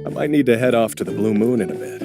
I might need to head off to the Blue Moon in a bit.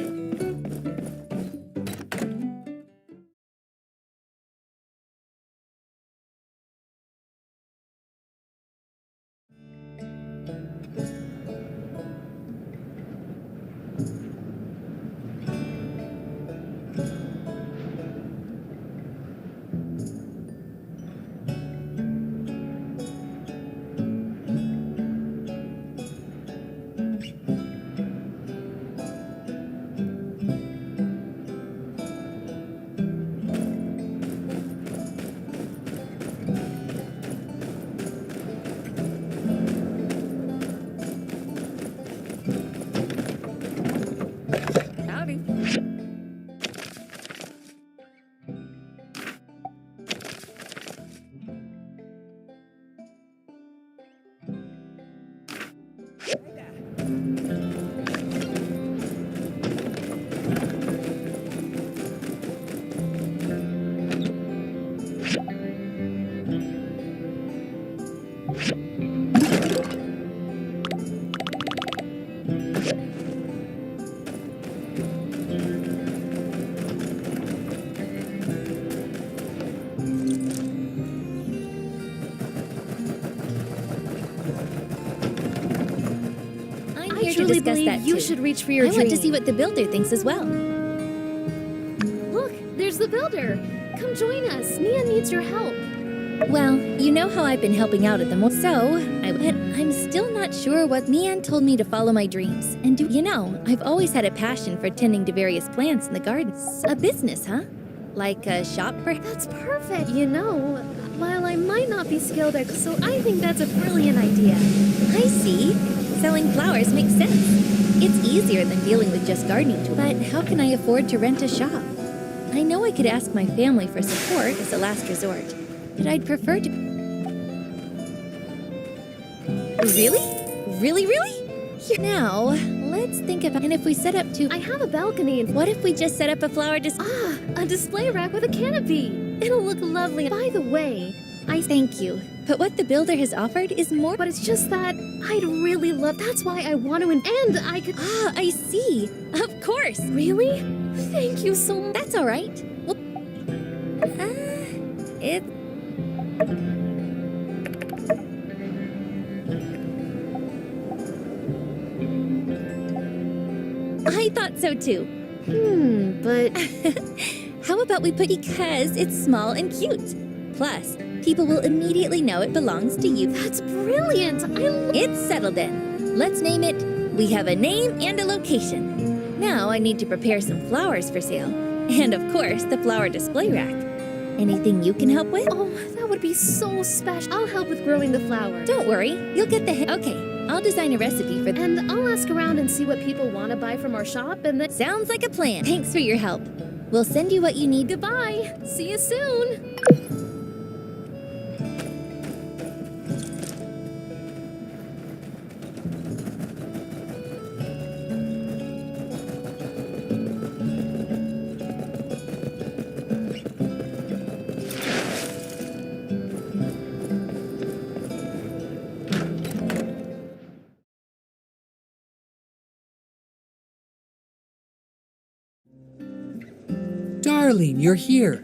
here to discuss that too. You should reach for your I want to dream. see what the builder thinks as well. Look, there's the builder. Come join us. Nia needs your help. Well, you know how I've been helping out at the but I'm still not sure what Mian told me to follow my dreams. And I've always had a passion for tending to various plants in the gardens. A business, huh? Like a shop, perhaps? That's perfect. While I might not be skilled at, so I think that's a brilliant idea. I see. Selling flowers makes sense. It's easier than dealing with just gardening tools. But how can I afford to rent a shop? I know I could ask my family for support as a last resort, but I'd prefer to... Really? Now, let's think about... And if we set up I have a balcony and... What if we just set up a flower a display rack with a canopy. It'll look lovely. By the way, Thank you. But what the builder has offered is more... But it's just that I'd really love... That's why I want to... And I could... I see. Of course. Really? Thank you so much. That's all right. Well, it... I thought so too. But... How about we put because it's small and cute. Plus, people will immediately know it belongs to you. That's brilliant. It's settled then. Let's name it. We have a name and a location. Now I need to prepare some flowers for sale. And of course, the flower display rack. Anything you can help with? Oh, that would be so special. I'll help with growing the flowers. Don't worry. You'll get the... Okay, I'll design a recipe for... And I'll ask around and see what people want to buy from our shop and then... Sounds like a plan. Thanks for your help. We'll send you what you need. Goodbye. See you soon. Darling, you're here.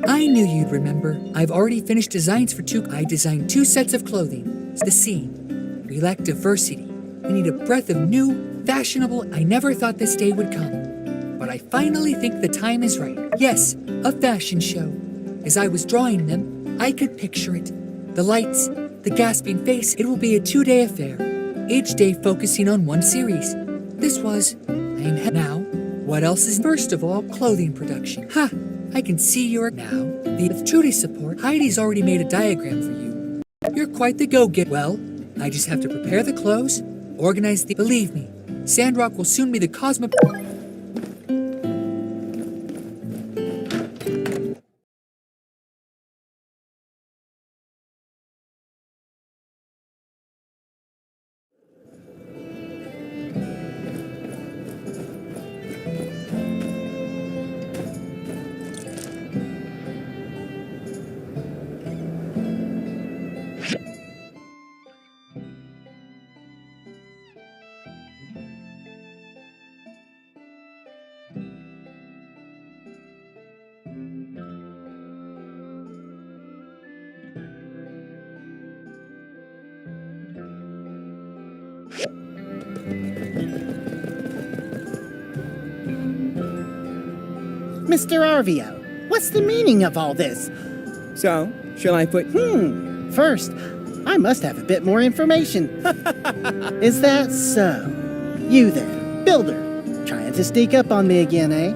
I knew you'd remember. I've already finished designs for I designed 2 sets of clothing. It's the scene. We lack diversity. We need a breath of new, fashionable. I never thought this day would come. But I finally think the time is right. Yes, a fashion show. As I was drawing them, I could picture it. The lights, the gasping face. It will be a 2-day affair. Each day focusing on one series. This was, now. What else is... First of all, clothing production. Ha! I can see you're... Now, with Trudy's support, Heidi's already made a diagram for you. You're quite the go-getter. Well, I just have to prepare the clothes, organize the... Believe me, Sandrock will soon be the cosmo... Mr. Arvio, what's the meaning of all this? So, shall I put... First, I must have a bit more information. Is that so? You there, builder, trying to sneak up on me again, eh?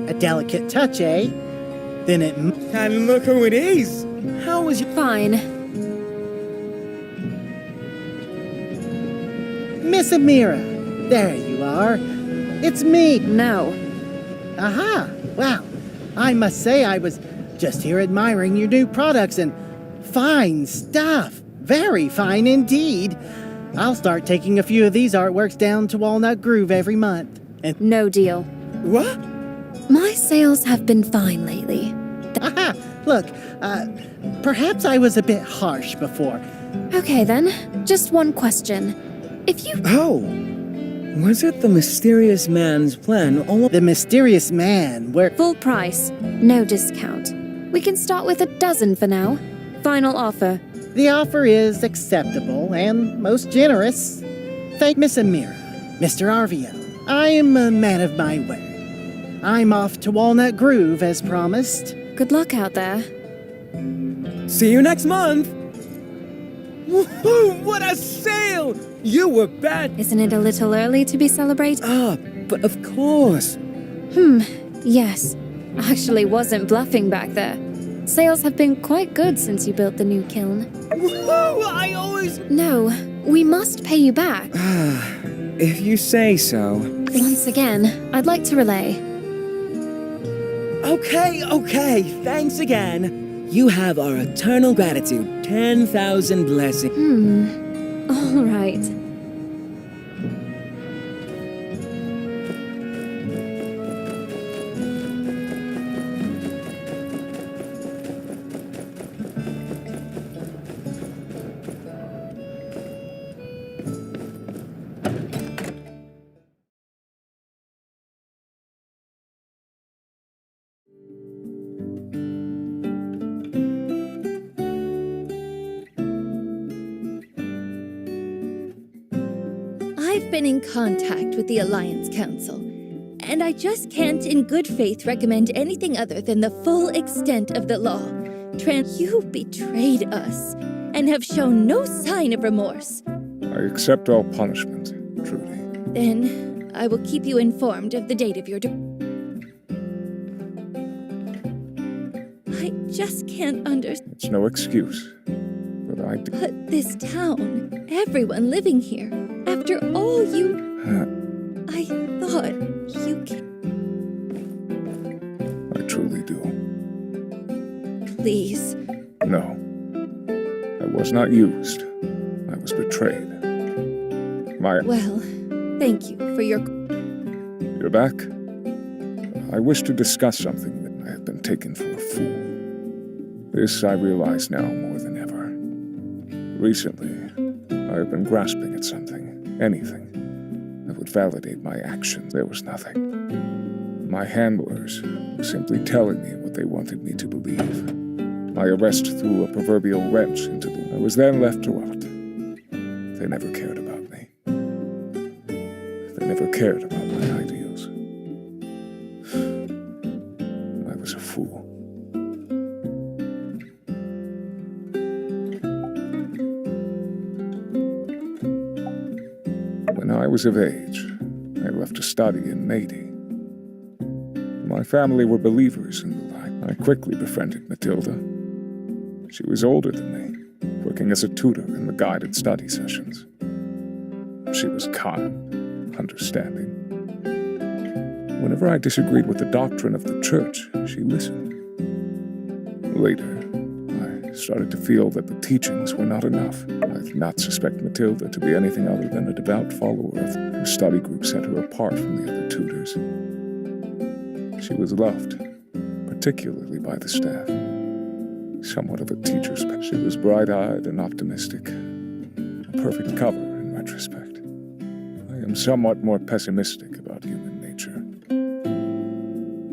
A delicate touch, eh? Then it... And look who it is! How was you... Fine. Miss Amira, there you are. It's me. No. Aha! Wow. I must say I was just here admiring your new products and fine stuff. Very fine indeed. I'll start taking a few of these artworks down to Walnut Grove every month. And No deal. What? My sales have been fine lately. aha! Look, perhaps I was a bit harsh before. Okay then, just one question. If you... Oh! Was it the mysterious man's plan all... The mysterious man, where... Full price, no discount. We can start with 12 for now. Final offer. The offer is acceptable and most generous. thank Miss Amira, Mr. Arvio. I am a man of my word. I'm off to Walnut Grove as promised. Good luck out there. See you next month! Woohoo! What a sale! You were bad. Isn't it a little early to be celebrating? Ah, but of course. Yes. I actually wasn't bluffing back there. Sales have been quite good since you built the new kiln. Woohoo! I always. No, we must pay you back. If you say so. Once again, I'd like to relay. Okay. Thanks again. You have our eternal gratitude. 10,000 blessings. All right. I've been in contact with the Alliance Council, and I just can't in good faith recommend anything other than the full extent of the law. You betrayed us, and have shown no sign of remorse. I accept all punishment, Trudy. Then I will keep you informed of the date of your I just can't understand. It's no excuse, but I did. But this town, everyone living here, after all you... I thought you... I truly do. Please. No. I was not used. I was betrayed. Well, thank you for your... You're back? I wish to discuss something that I have been taken for a fool. This I realize now more than ever. Recently, I have been grasping at something, anything, that would validate my actions. There was nothing. My handlers were simply telling me what they wanted me to believe. My arrest threw a proverbial wrench into the... I was then left to rot. They never cared about me. They never cared about my ideals. I was a fool. When I was of age, I left to study in Maidi. My family were believers in the light. I quickly befriended Matilda. She was older than me, working as a tutor in the guided study sessions. She was kind, understanding. Whenever I disagreed with the doctrine of the church, she listened. Later, I started to feel that the teachings were not enough. I did not suspect Matilda to be anything other than a devout follower of her study group set her apart from the other tutors. She was loved, particularly by the staff. Somewhat of a teacher's pet. She was bright-eyed and optimistic. A perfect cover in retrospect. I am somewhat more pessimistic about human nature.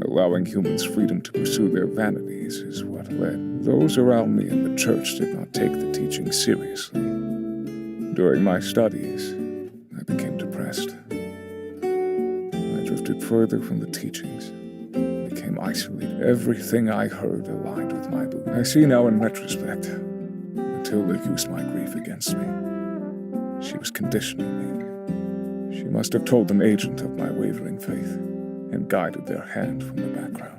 Allowing humans freedom to pursue their vanities is what led. Those around me in the church did not take the teaching seriously. During my studies, I became depressed. I drifted further from the teachings. Became isolated. Everything I heard aligned with my beliefs. I see now in retrospect, Matilda used my grief against me. She was conditioning me. She must have told an agent of my wavering faith and guided their hand from the background.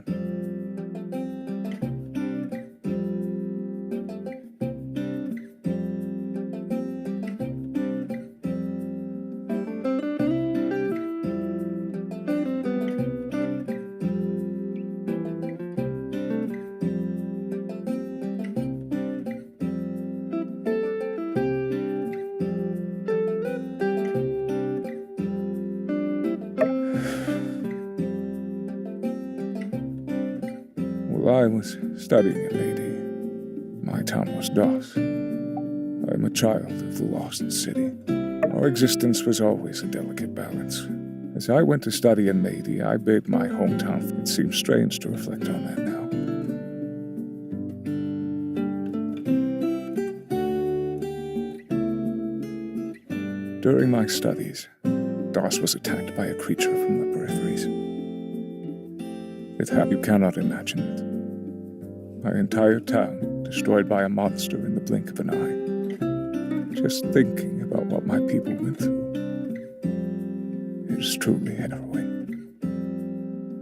While I was studying at Maidi, my town was Dos. I am a child of the lost city. Our existence was always a delicate balance. As I went to study in Maidi, I bid my hometown. It seems strange to reflect on that now. During my studies, DOS was attacked by a creature from the peripheries. You cannot imagine it. My entire town destroyed by a monster in the blink of an eye. Just thinking about what my people went through, it is truly harrowing.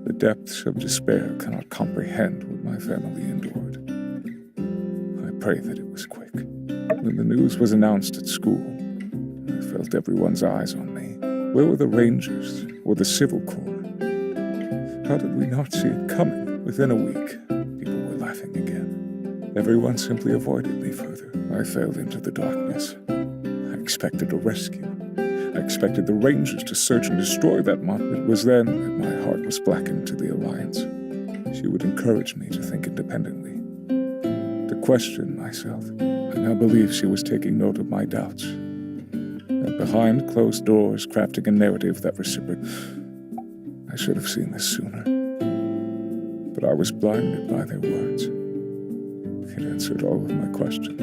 The depths of despair cannot comprehend what my family endured. I pray that it was quick. When the news was announced at school, I felt everyone's eyes on me. Where were the Rangers or the Civil Corps? How did we not see it coming? Within a week, people were laughing again. Everyone simply avoided me further. I fell into the darkness. I expected a rescue. I expected the Rangers to search and destroy that monster. It was then that my heart was blackened to the Alliance. She would encourage me to think independently, to question myself. I now believe she was taking note of my doubts, and behind closed doors crafting a narrative that reciprocated. I should have seen this sooner, but I was blinded by their words. It answered all of my questions.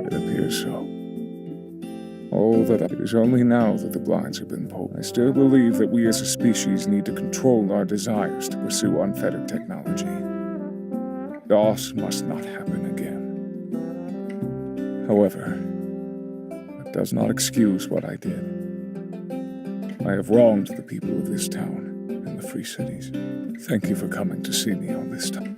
It appears so. It is only now that the blinds have been pulled. I still believe that we as a species need to control our desires to pursue unfettered technology. DOS must not happen again. However, that does not excuse what I did. I have wronged the people of this town and the free cities. Thank you for coming to see me on this time.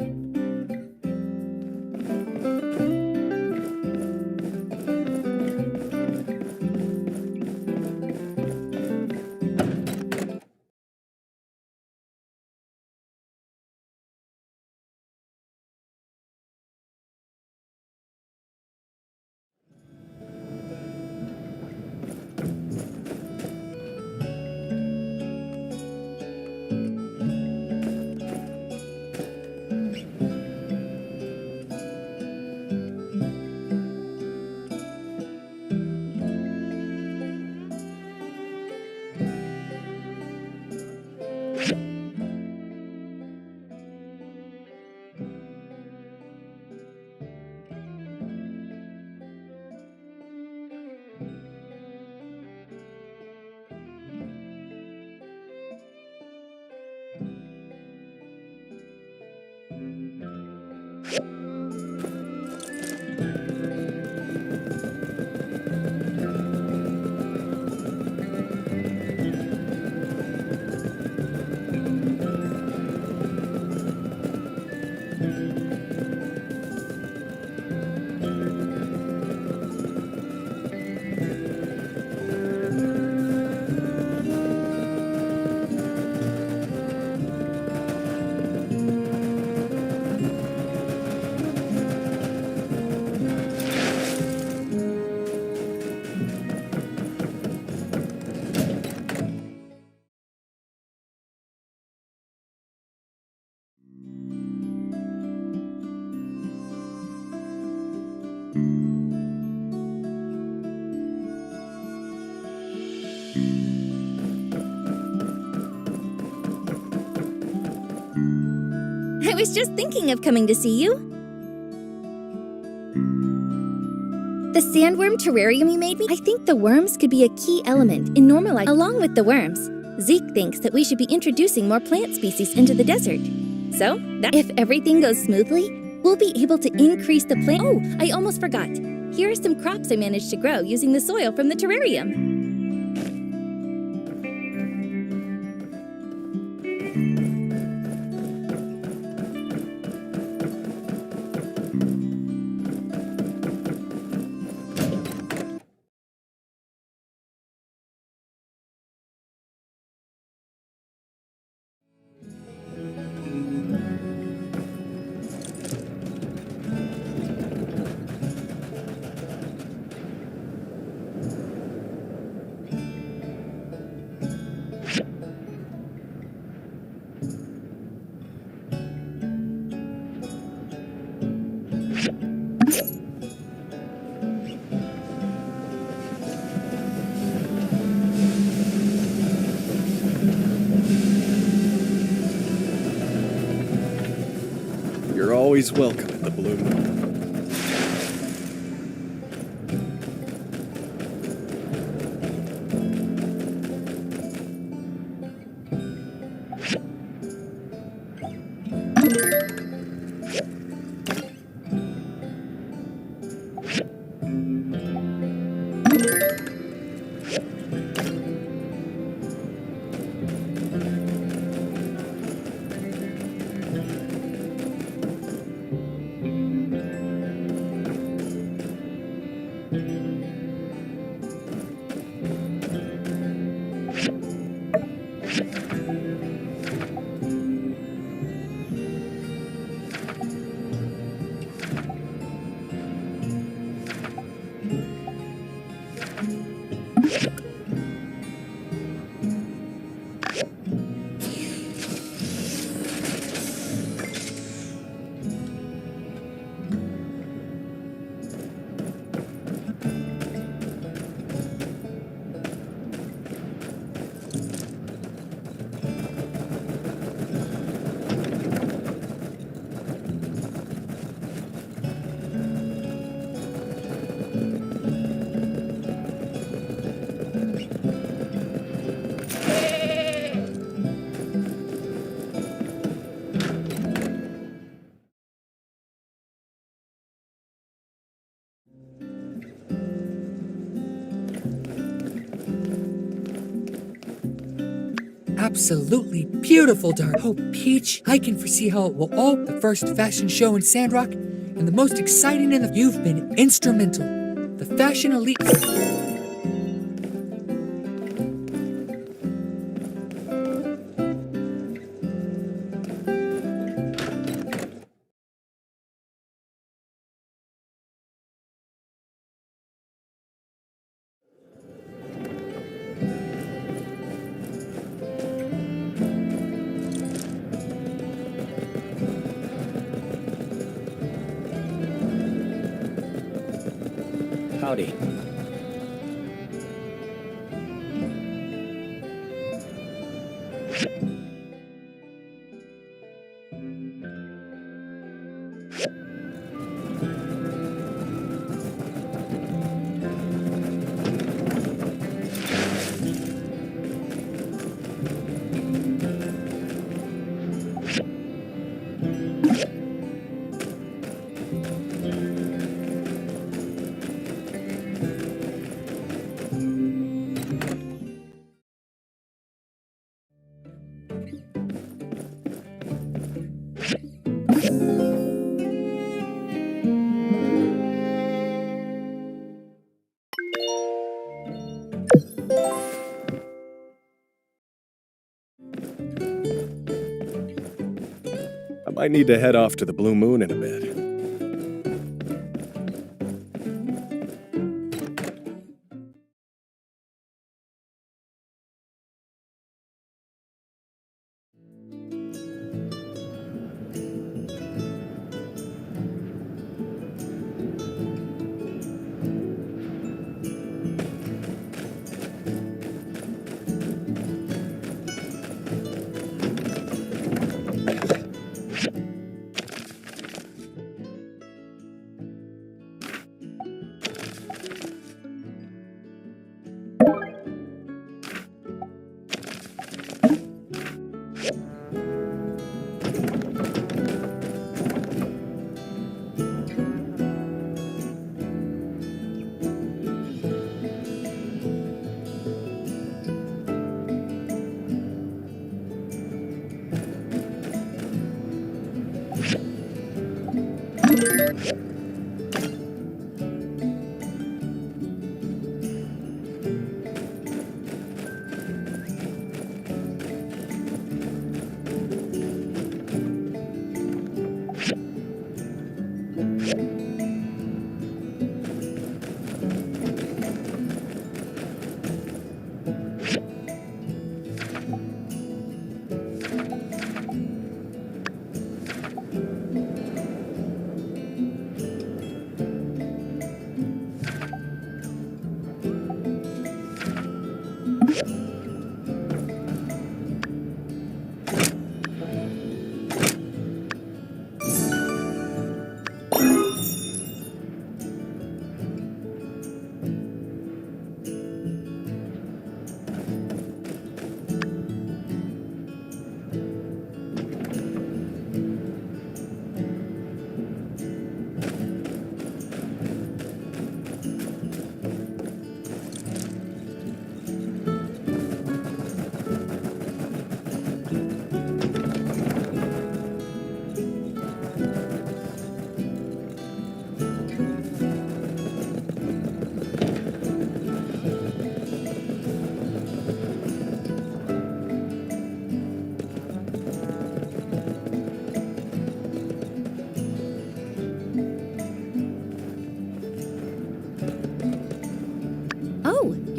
I was just thinking of coming to see you. The sandworm terrarium you made me? I think the worms could be a key element in normalizing. Along with the worms, Zeke thinks that we should be introducing more plant species into the desert. So, if everything goes smoothly, we'll be able to increase the plant. Oh, I almost forgot. Here are some crops I managed to grow using the soil from the terrarium. always welcome in the Blue Moon. Absolutely beautiful, darling. Oh, Peach, I can foresee how it will all the first fashion show in Sandrock and the most exciting in the. You've been instrumental. The fashion elite. Howdy. I might need to head off to the Blue Moon in a bit.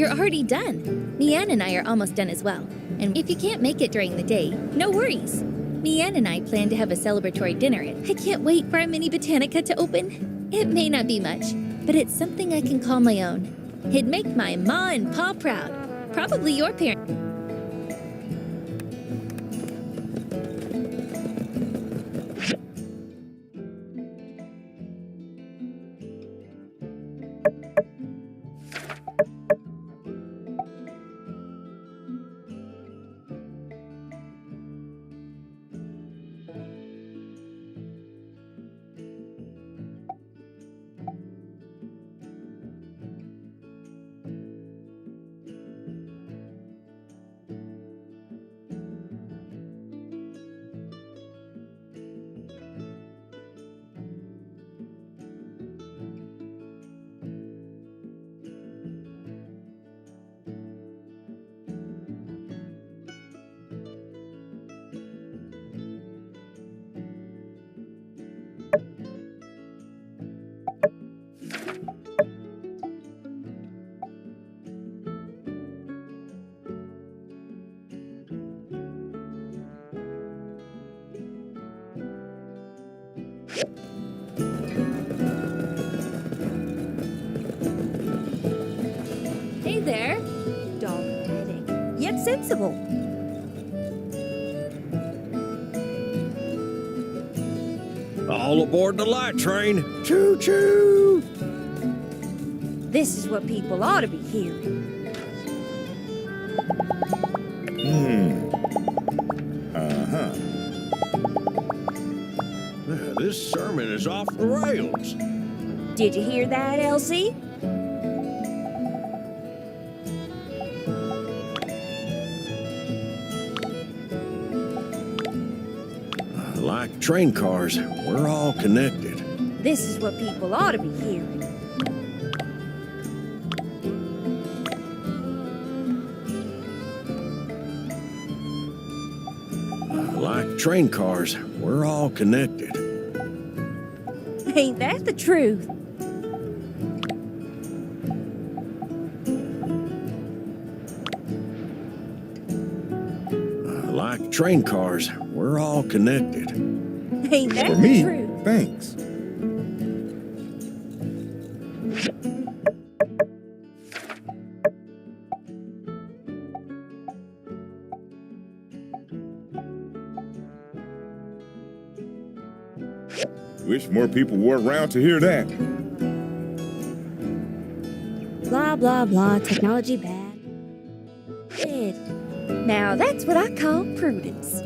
You're already done. Mian and I are almost done as well. And if you can't make it during the day, no worries. Mian and I plan to have a celebratory dinner. I can't wait for our mini botanica to open. It may not be much, but it's something I can call my own. It'd make my ma and pa proud. Probably your parents. Hey there. Dogmatic, yet sensible. All aboard the light train. Choo choo. This is what people ought to be hearing. This sermon is off the rails. Did you hear that, Elsie? Like train cars, we're all connected. This is what people ought to be hearing. Like train cars, we're all connected. Ain't that the truth? Like train cars, we're all connected. Ain't that For the me, truth? thanks. Wish more people were around to hear that. Blah, blah, blah, technology bad. Good. Now that's what I call prudence.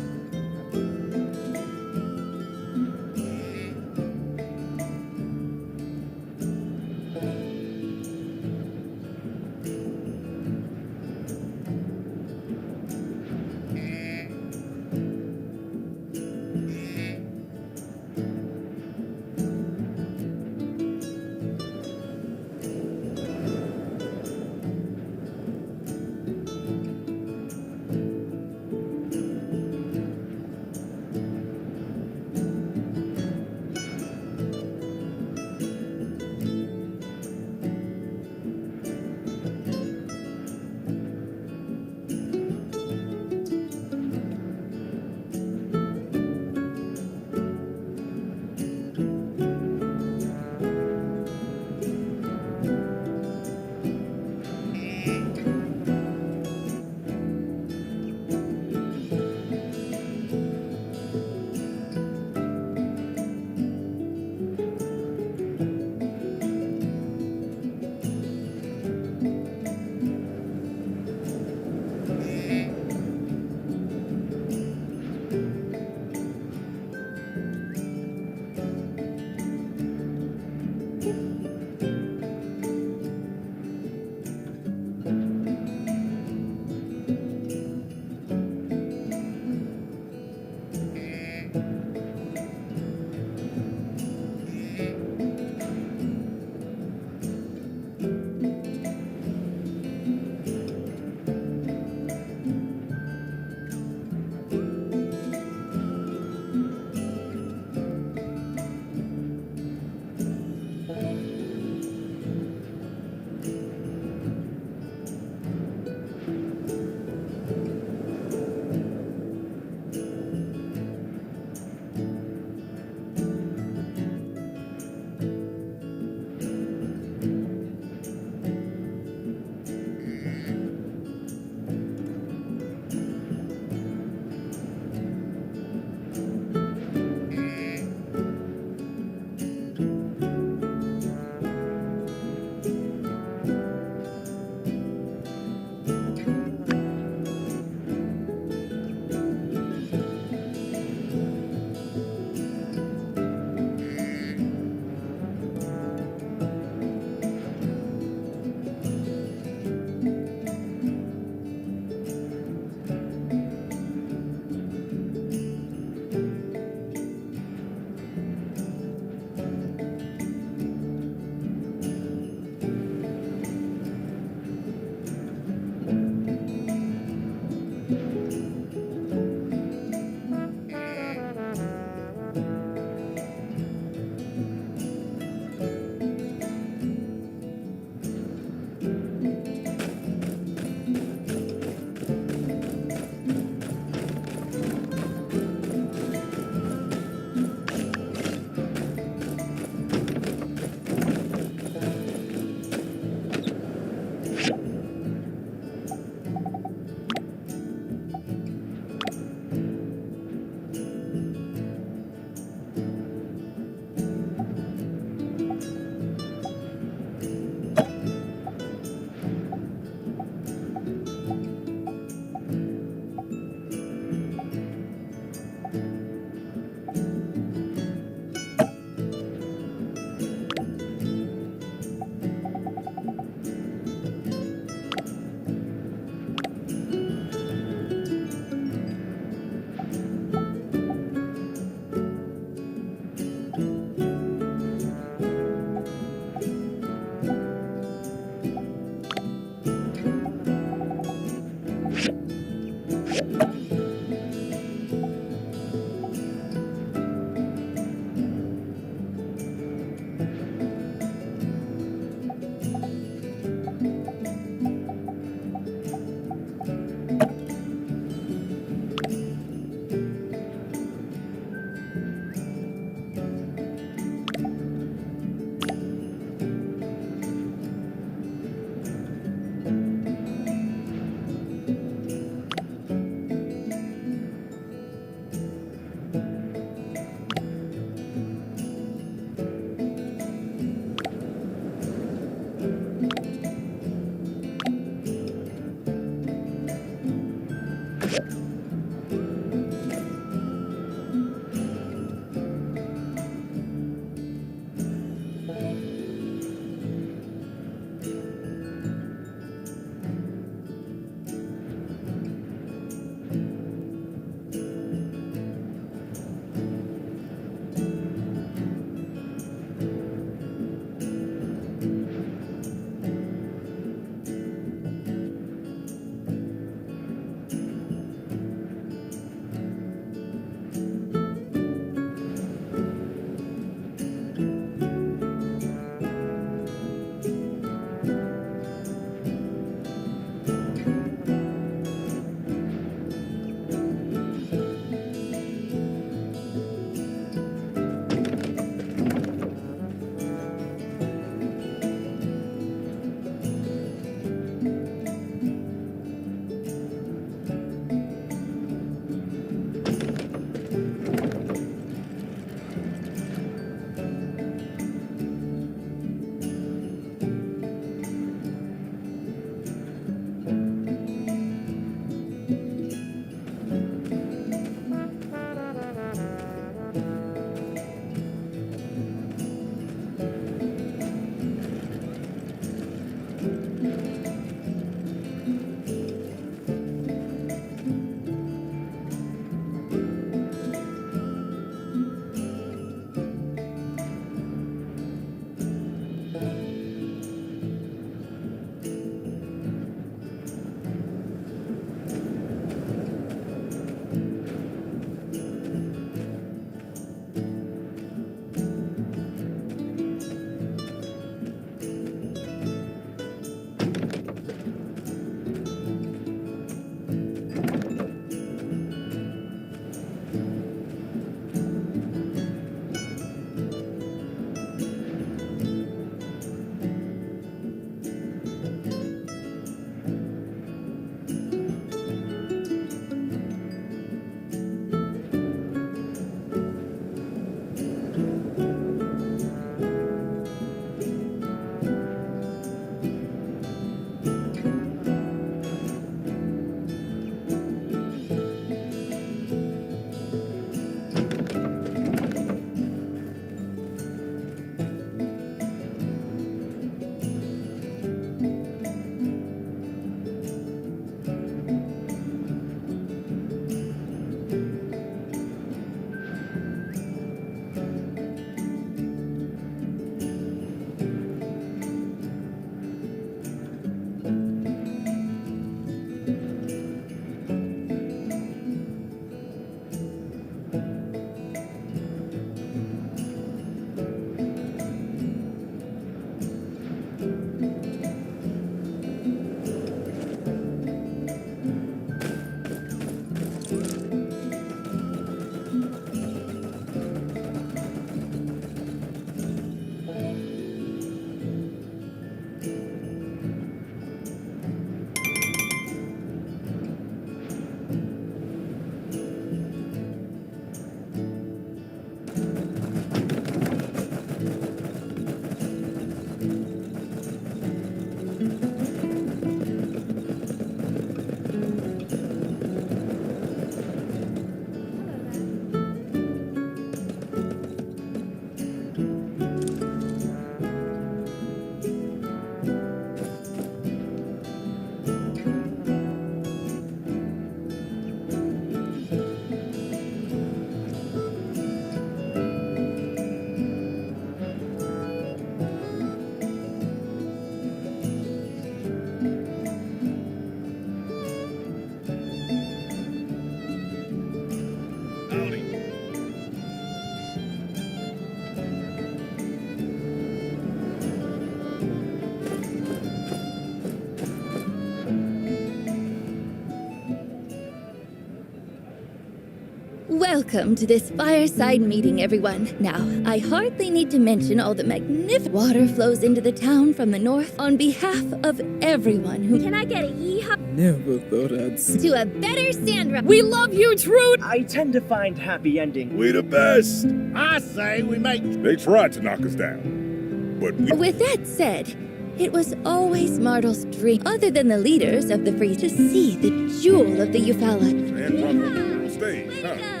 Welcome to this fireside meeting, everyone. Now, I hardly need to mention all the magnificent water flows into the town from the north on behalf of everyone who Can I get a yeehaw? Never thought I'd see. to a better Sandrock. We love you, Trude! I tend to find happy endings. We the best. I say we make They tried to knock us down, but we With that said, it was always Martel's dream, other than the leaders of the Free, to see the jewel of the Eufaula. and on stage, huh?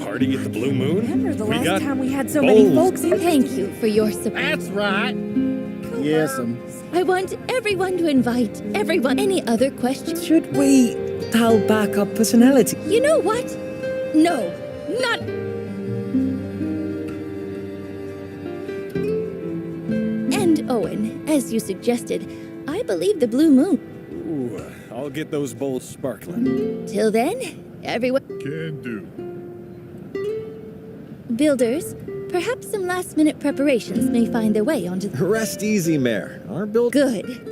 Party at the Blue Moon? Remember the We last got time we had so many bowls. folks in? Thank you for your support. That's right. Yes, I want everyone to invite everyone. Any other questions? Should we dial back our personality? You know what? No, not. And Owen, as you suggested, I believe the Blue Moon. Ooh, I'll get those bowls sparkling. Till then, everyone. can do. Builders, perhaps some last-minute preparations may find their way onto the. Rest easy, Mayor. Our build. Good.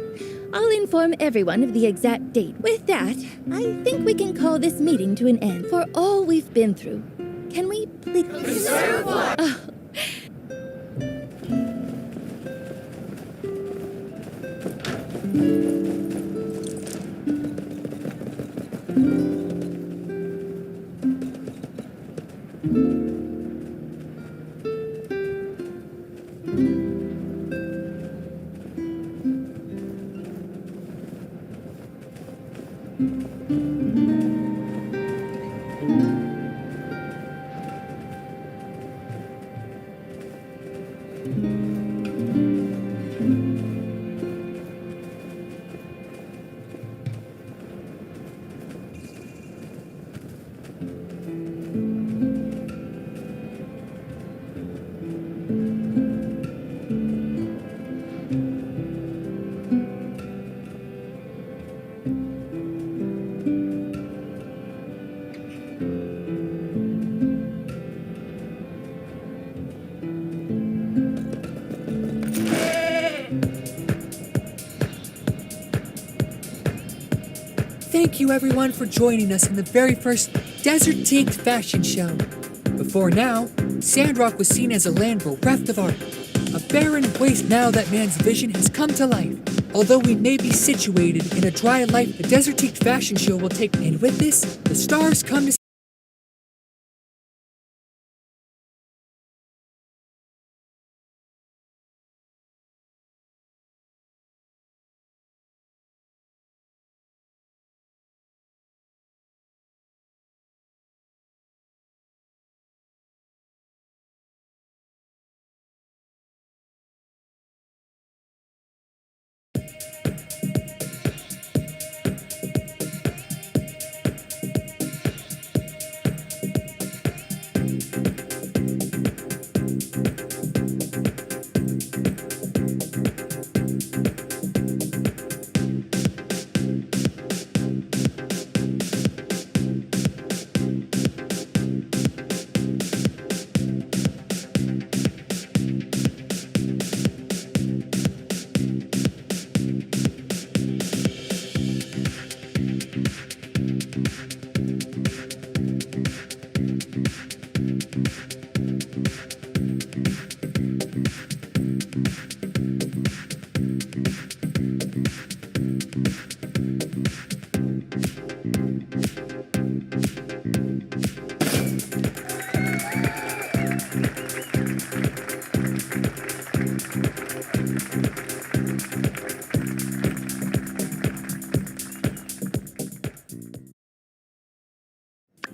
I'll inform everyone of the exact date. With that, I think we can call this meeting to an end. For all we've been through, can we please. Conserve what? Oh. Thank you everyone for joining us in the very first Desert Teaked fashion show. Before now, Sandrock was seen as a land bereft of art, a barren waste. Now that man's vision has come to life. Although we may be situated in a dry life, the Desert Teaked fashion show will take, and with this, the stars come to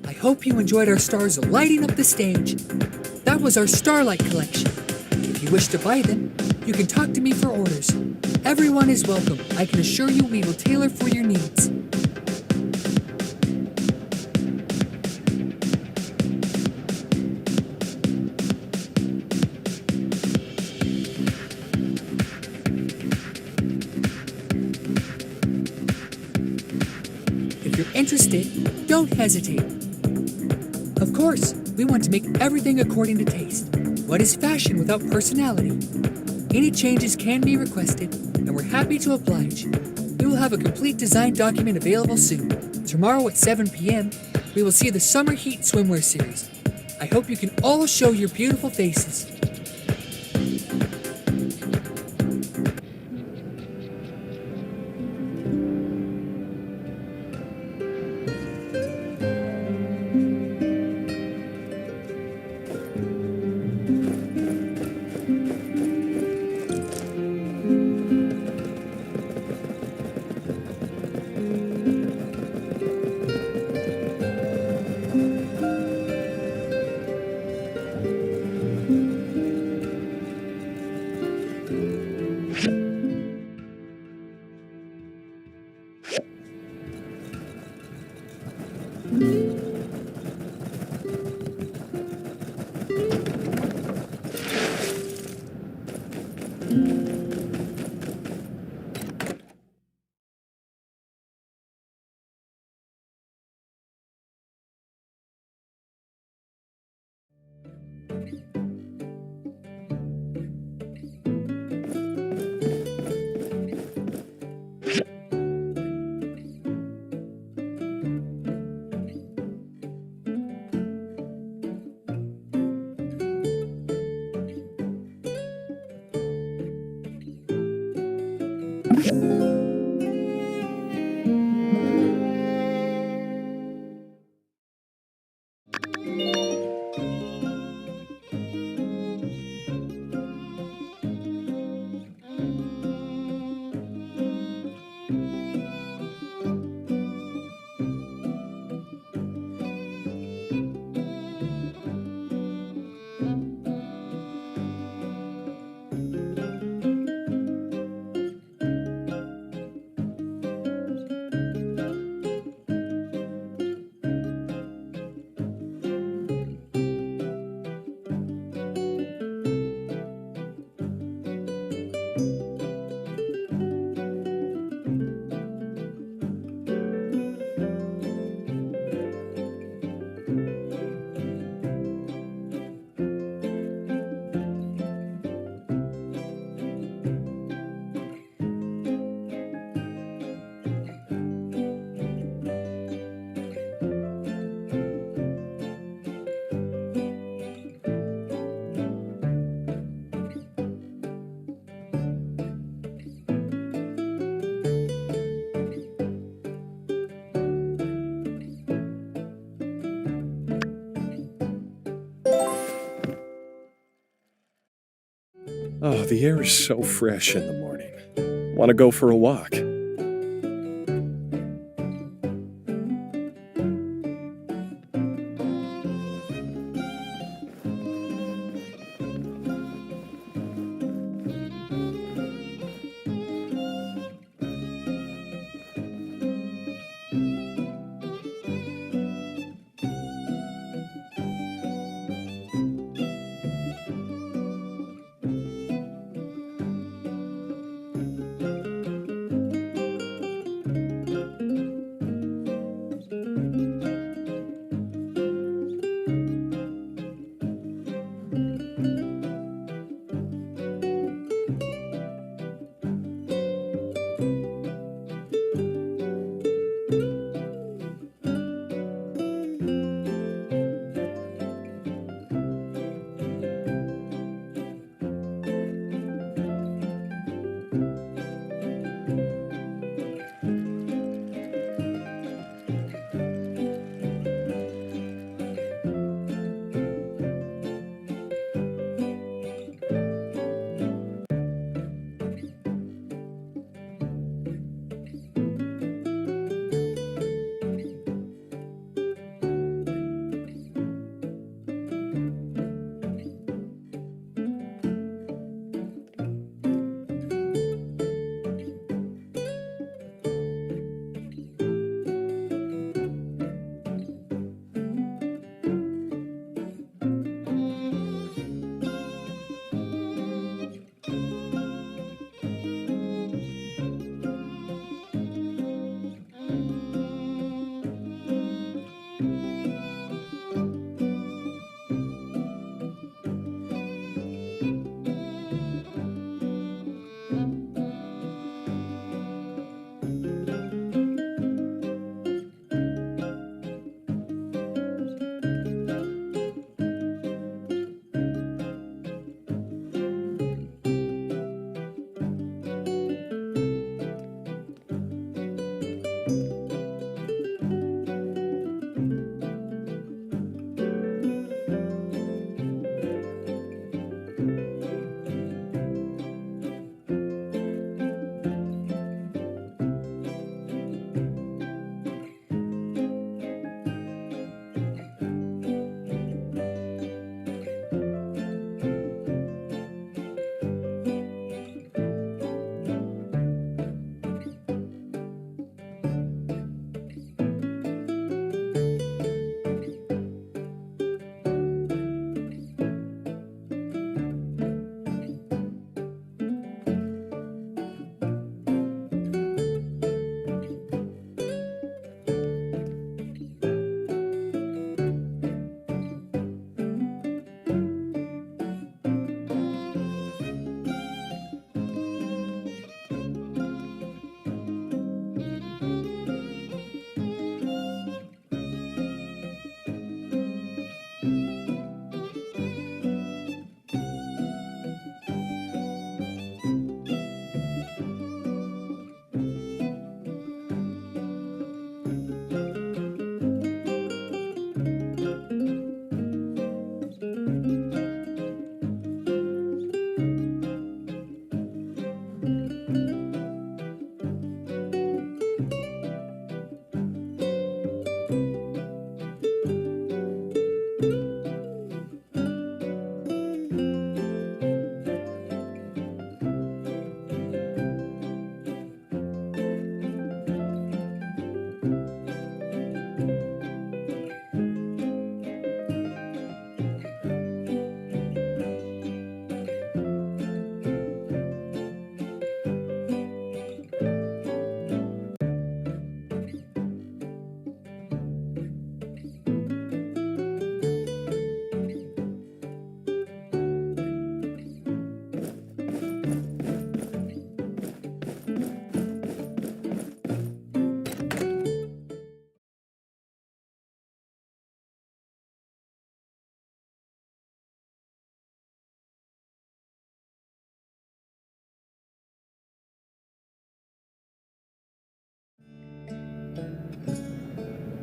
I hope you enjoyed our stars lighting up the stage. That was our Starlight collection. If you wish to buy them, you can talk to me for orders. Everyone is welcome. I can assure you we will tailor for your needs. If you're interested, don't hesitate. Of course, we want to make everything according to taste. What is fashion without personality? Any changes can be requested, and we're happy to oblige. We will have a complete design document available soon. Tomorrow at 7 p.m., we will see the Summer Heat Swimwear Series. I hope you can all show your beautiful faces. Oh, the air is so fresh in the morning. Want to go for a walk?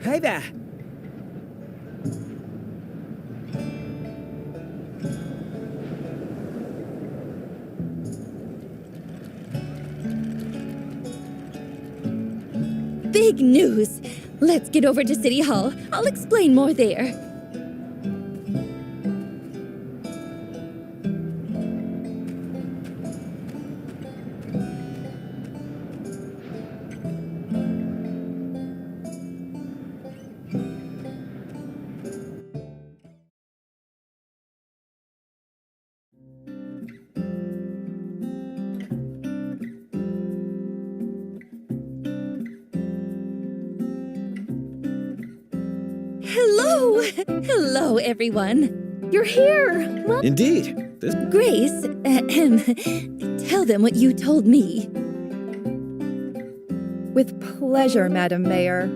Hey there. Big news! Let's get over to City Hall. I'll explain more there. Hello! Hello, everyone. You're here. Well, Indeed. This Grace, tell them what you told me. With pleasure, Madam Mayor.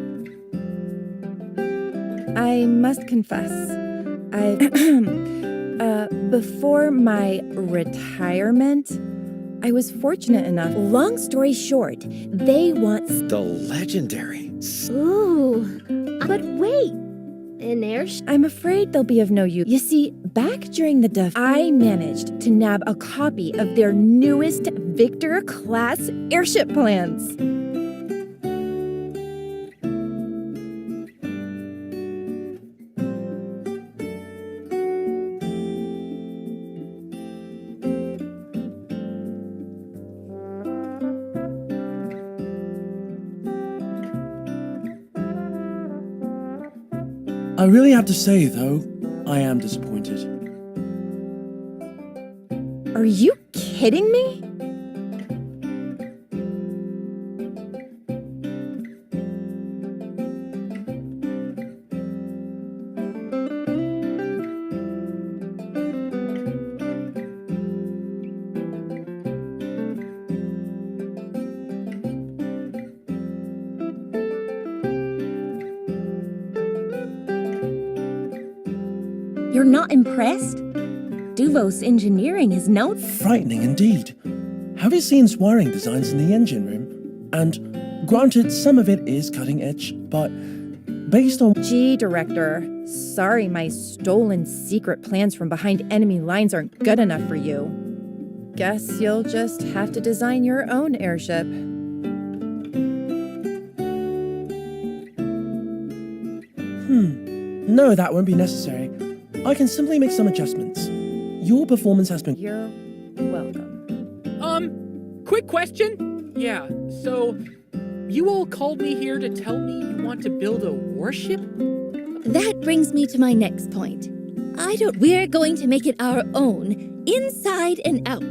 I must confess, before my retirement, I was fortunate enough. Long story short, they want. the legendary. Ooh. But wait. An airship? I'm afraid they'll be of no use. You see, back during the DUF, I managed to nab a copy of their newest Victor-class airship plans. I really have to say, though, I am disappointed. Are you kidding me? You're not impressed? Duvos Engineering is known. Frightening indeed. Have you seen wiring designs in the engine room? And granted, some of it is cutting edge, but based on. Gee, Director, sorry my stolen secret plans from behind enemy lines aren't good enough for you. Guess you'll just have to design your own airship. No, that won't be necessary. I can simply make some adjustments. Your performance has been. You're welcome. Quick question? Yeah, so you all called me here to tell me you want to build a warship? That brings me to my next point. We're going to make it our own, inside and out.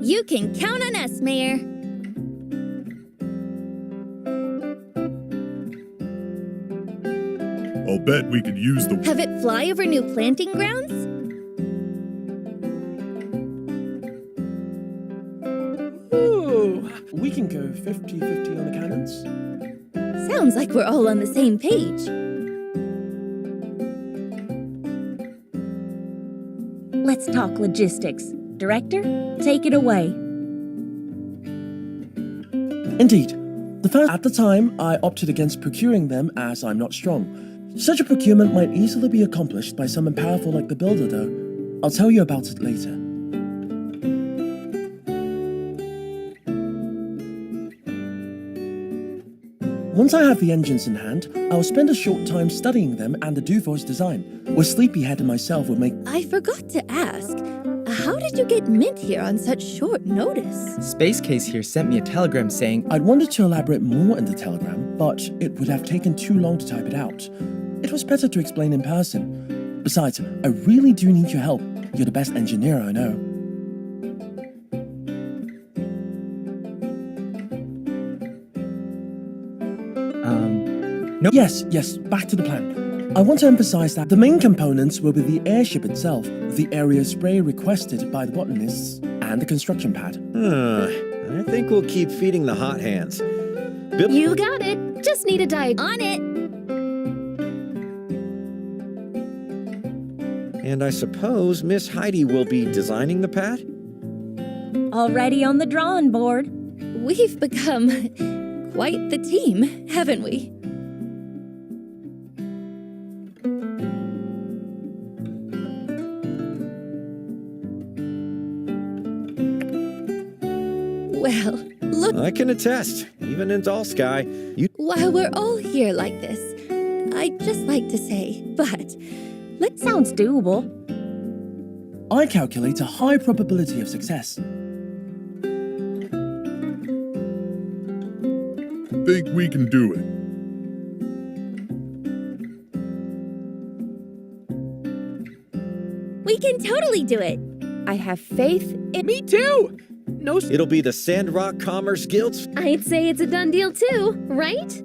You can count on us, Mayor. I'll bet we could use the. Have it fly over new planting grounds? Ooh, we can go 50-50 on the cannons. Sounds like we're all on the same page. Let's talk logistics. Director, take it away. Indeed. At the time, I opted against procuring them as I'm not strong. Such a procurement might easily be accomplished by someone powerful like the builder, though. I'll tell you about it later. Once I have the engines in hand, I'll spend a short time studying them and the Dufor's design, where Sleepyhead and myself will make. I forgot to ask, how did you get Mint here on such short notice? Space Case here sent me a telegram saying I'd wanted to elaborate more in the telegram, but it would have taken too long to type it out. It was better to explain in person. Besides, I really do need your help. You're the best engineer I know. No. Yes, back to the plan. I want to emphasize that the main components will be the airship itself, the area spray requested by the botanists, and the construction pad. I think we'll keep feeding the hot hands. You got it. Just need a diagram. On it! And I suppose Miss Heidi will be designing the pad? Already on the drawing board. we've become quite the team, haven't we? Well, look. I can attest, even in Doll Sky, you. While we're all here like this, I'd just like to say, Sounds doable. I calculate a high probability of success. Think we can do it. We can totally do it. I have faith in Me too! No. It'll be the Sandrock Commerce Guild's. I'd say it's a done deal too, right?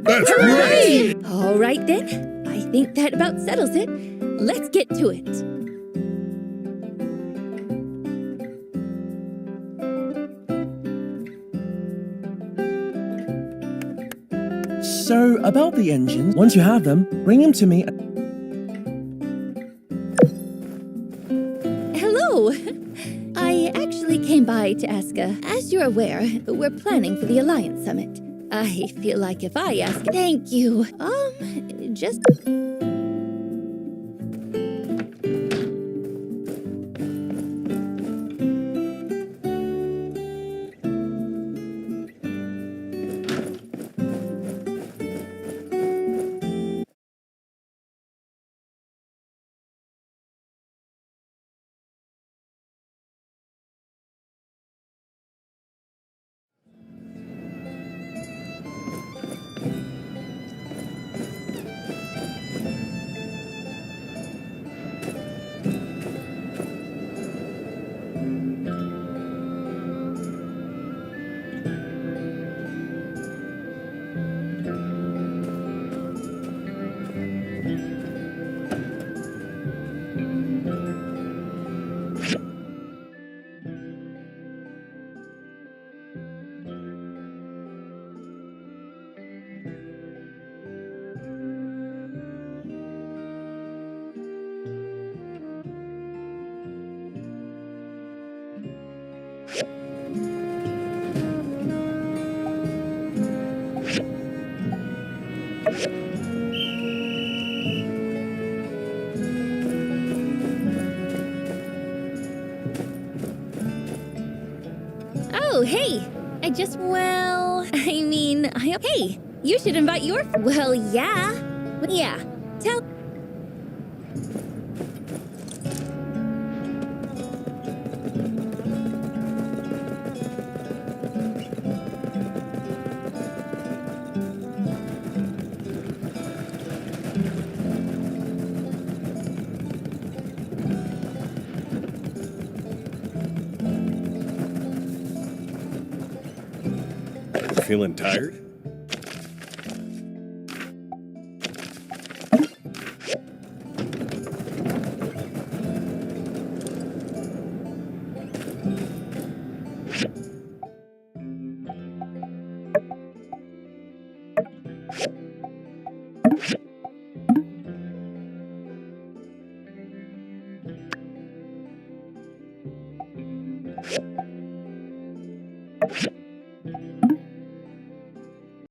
That's great! all right then. I think that about settles it. Let's get to it. So, about the engines, once you have them, bring them to me. Hello. I actually came by to ask, as you're aware, we're planning for the Alliance Summit. I feel like if I ask, thank you. Just. Oh, hey! Hey, you should invite your. Well, yeah. Yeah. Tell. Feeling tired?